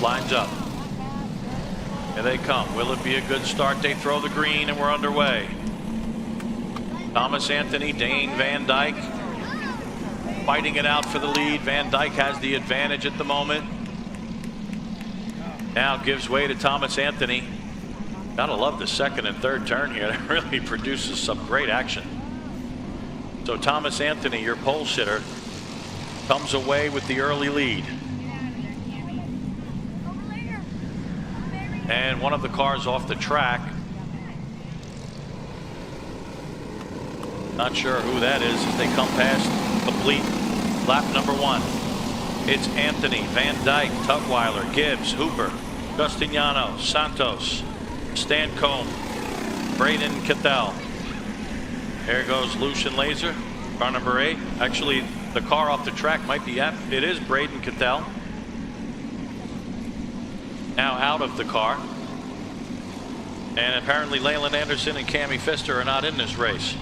lines up. Here they come. Will it be a good start? They throw the green and we're underway. Thomas Anthony, Dane Van Dyke fighting it out for the lead. Van Dyke has the advantage at the moment. Now gives way to Thomas Anthony. Gotta love the second and third turn here. It really produces some great action. So Thomas Anthony, your pole sitter, comes away with the early lead. And one of the cars off the track. Not sure who that is as they come past complete lap number 1. It's Anthony, Van Dyke, Tutwiler, Gibbs, Hooper, Justiniano, Santos, Stancombe, Braden Cattell. There goes Lucian Laser, car number 8. Actually, the car off the track might be it is Braden Cattell. Now out of the car. And apparently Leyland Anderson and Cammy Pfister are not in this race.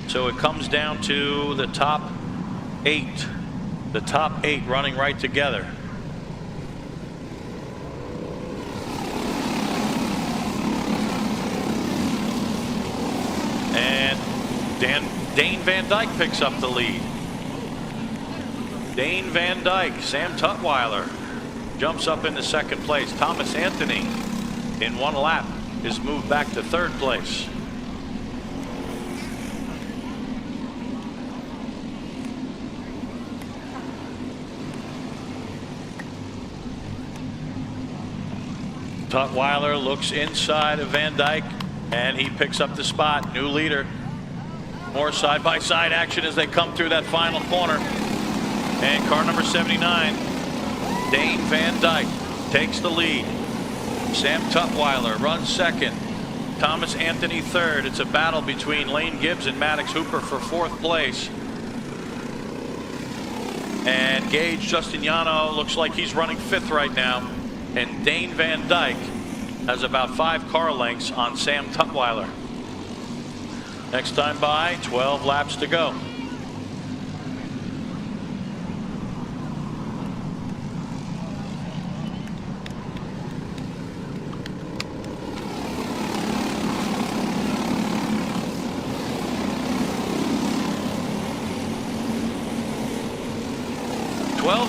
So it comes down to the top 8. The top 8 running right together. And Dane Van Dyke picks up the lead. Dane Van Dyke, Sam Tutwiler jumps up into second place. Thomas Anthony in 1 lap is moved back to 3rd place. Tutwiler looks inside of Van Dyke and he picks up the spot. New leader. More side-by-side action as they come through that final corner. And car number 79, Dane Van Dyke, takes the lead. Sam Tutwiler runs 2nd. Thomas Anthony 3rd. It's a battle between Lane Gibbs and Maddox Hooper for 4th place. And Gage Justiniano looks like he's running 5th right now. And Dane Van Dyke has about 5 car lengths on Sam Tutwiler. Next time by, 12 laps to go.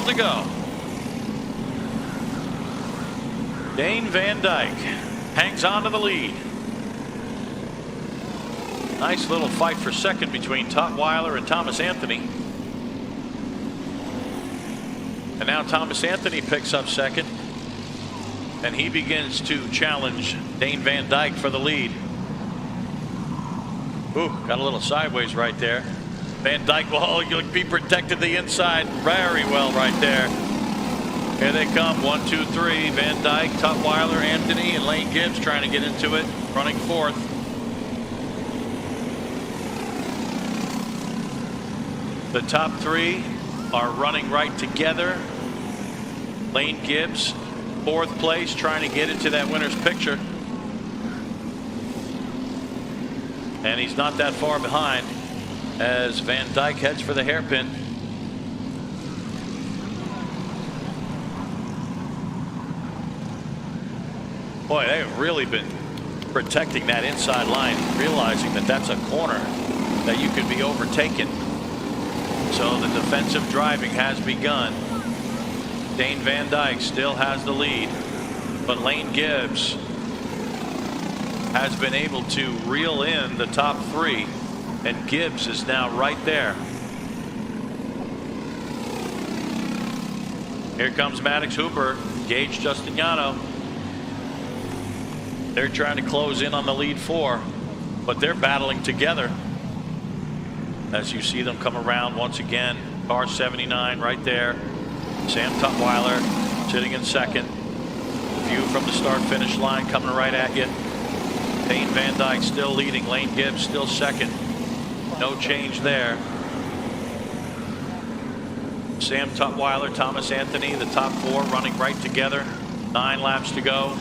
To go. Dane Van Dyke hangs on to the lead. Nice little fight for 2nd between Tutwiler and Thomas Anthony. And now Thomas Anthony picks up 2nd. And he begins to challenge Dane Van Dyke for the lead. Ooh, got a little sideways right there. Van Dyke will be protected the inside very well right there. Here they come, 1, 2, 3. Van Dyke, Tutwiler, Anthony, and Lane Gibbs trying to get into it, running 4th. The top 3 are running right together. Lane Gibbs, 4th place, trying to get into that winner's picture. And he's not that far behind as Van Dyke heads for the hairpin. Boy, they've really been protecting that inside line, realizing that that's a corner that you could be overtaken. So the defensive driving has begun. Dane Van Dyke still has the lead, but Lane Gibbs has been able to reel in the top 3. And Gibbs is now right there. Here comes Maddox Hooper, Gage Justiniano. They're trying to close in on the lead 4, but they're battling together. As you see them come around once again, car 79 right there. Sam Tutwiler sitting in 2nd. View from the start-finish line coming right at you. Dane Van Dyke still leading. Lane Gibbs still 2nd. No change there. Sam Tutwiler, Thomas Anthony, the top 4 running right together. 9 laps to go.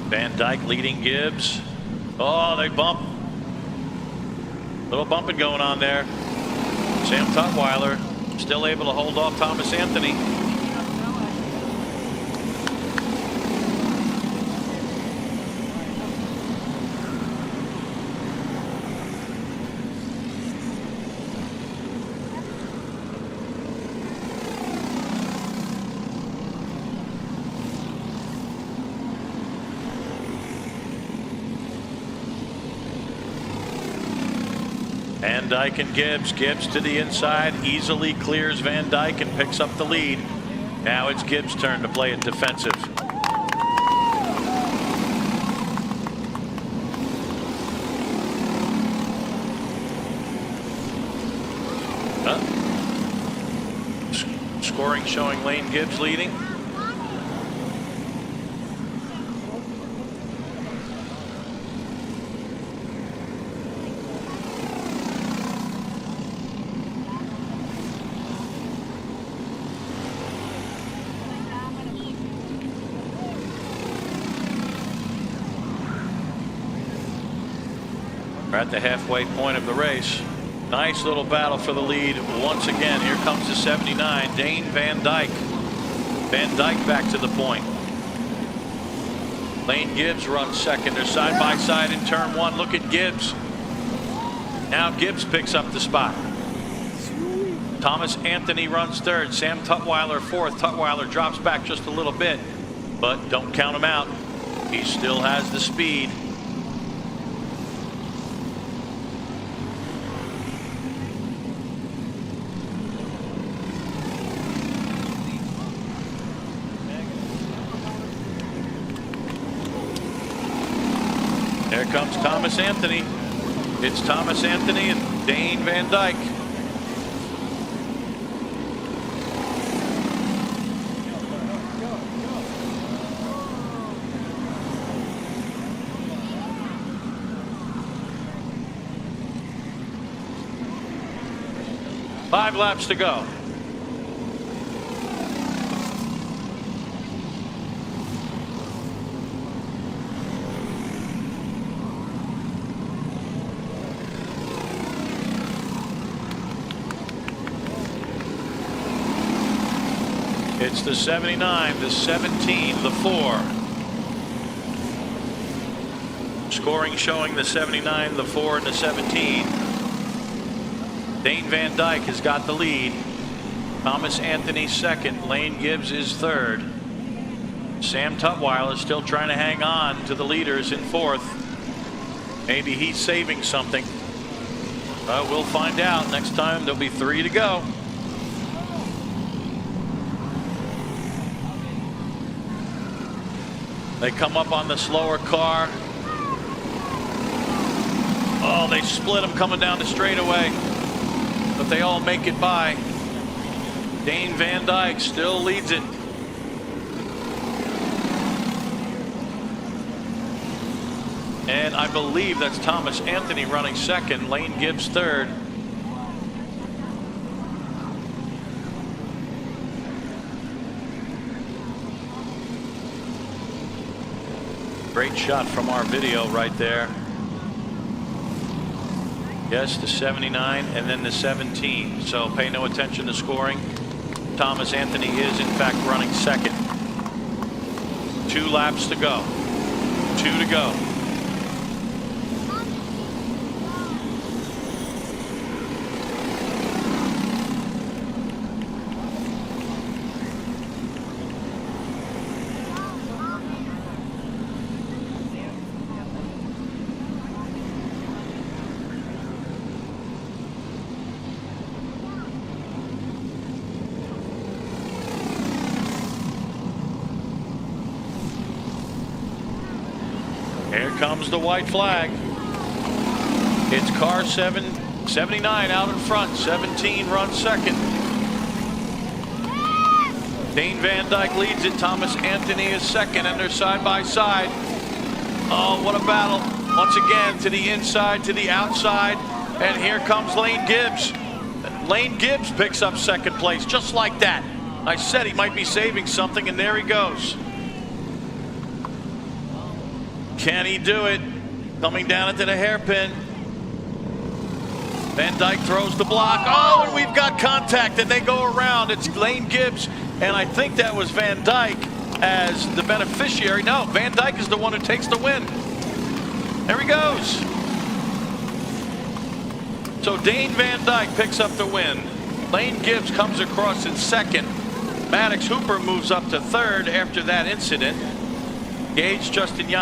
Van Van Dyke leading Gibbs. Oh, they bump. Little bumping going on there. Sam Tutwiler still able to hold off Thomas Anthony. Van Dyke and Gibbs. Gibbs to the inside, easily clears Van Dyke and picks up the lead. Now it's Gibbs' turn to play it defensive. Scoring showing Lane Gibbs leading. We're at the halfway point of the race. Nice little battle for the lead once again. Here comes the 79, Dane Van Dyke. Van Dyke back to the point. Lane Gibbs runs second. They're side by side in turn one. Look at Gibbs. Now Gibbs picks up the spot. Thomas Anthony runs third. Sam Tutwiler fourth. Tutwiler drops back just a little bit, but don't count him out. He still has the speed. There comes Thomas Anthony. It's Thomas Anthony and Dane Van Dyke. Five laps to go. It's the 79, the 17, the 4. Scoring showing the 79, the 4, and the 17. Dane Van Dyke has got the lead. Thomas Anthony second. Lane Gibbs is third. Sam Tutwiler is still trying to hang on to the leaders in fourth. Maybe he's saving something. We'll find out. Next time there'll be 3 to go. They come up on the slower car. Oh, they split them coming down the straightaway, but they all make it by. Dane Van Dyke still leads it. And I believe that's Thomas Anthony running second, Lane Gibbs third. Great shot from our video right there. Yes, the 79 and then the 17. So pay no attention to scoring. Thomas Anthony is in fact running second. 2 laps to go. 2 to go. Here comes the white flag. It's car 79 out in front. 17 runs second. Dane Van Dyke leads it. Thomas Anthony is second, and they're side by side. Oh, what a battle. Once again, to the inside, to the outside. And here comes Lane Gibbs. Lane Gibbs picks up second place, just like that. I said he might be saving something, and there he goes. Can he do it? Coming down into the hairpin. Van Dyke throws the block. Oh, and we've got contact, and they go around. It's Lane Gibbs, and I think that was Van Dyke as the beneficiary. No, Van Dyke is the one who takes the win. There he goes. So Dane Van Dyke picks up the win. Lane Gibbs comes across in second. Maddox Hooper moves up to third after that incident. Gage, Justin Young.